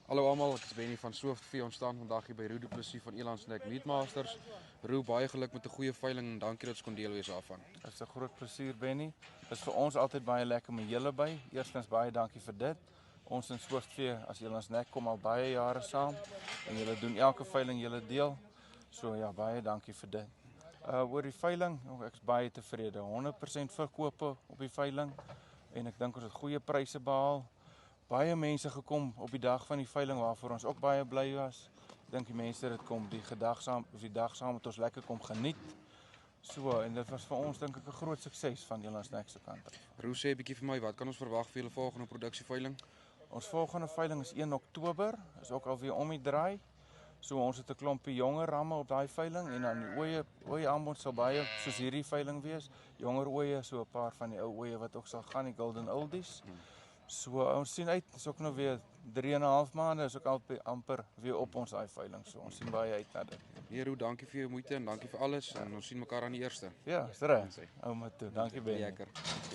Hallo almal, ek is Benny van Swiftvee. Ons staan vandag hier by Roo Du Plessis van Elandsnek Meatmasters. Roo, baie geluk met 'n goeie veiling en dankie dat ons kon deel wees daarvan. Dit is 'n groot plesier, Benny. Dit is vir ons altyd baie lekker met julle by. Eerstens baie dankie vir dit. Ons in Swiftvee as Elandsnek kom al baie jare saam en julle doen elke veiling julle deel. So ja, baie dankie vir dit. Oor die veiling, ek is baie tevrede. 100% verkope op die veiling en ek dink ons het goeie pryse behaal. Baie mense gekom op die dag van die veiling waarvoor ons ook baie bly was. Ek dink die mense het kom die dag saam met ons lekker kom geniet. So, en dit was vir ons dink ek 'n groot sukses van Elandsnek se kant af. Roo, sê 'n bietjie vir my, wat kan ons verwag vir julle volgende produksieveiling? Ons volgende veiling is 1 Oktober, is ook alweer om die draai. So ons het 'n klompie jonger ramme op daai veiling en dan die oeye aanbod sal baie soos hierdie veiling wees. Jonger oeye, so 'n paar van die ou oeye wat ook sal gaan, die Golden Oldies. So ons sien uit, is ook nog weer 3,5 maande, is ook amper weer op ons daai veiling. So ons sien baie uit na dit. Nee Roo, dankie vir jou moeite en dankie vir alles en ons sien mekaar aan die 1ste. Ja, is reg. Ou maar toe. Dankie baie. Lekker.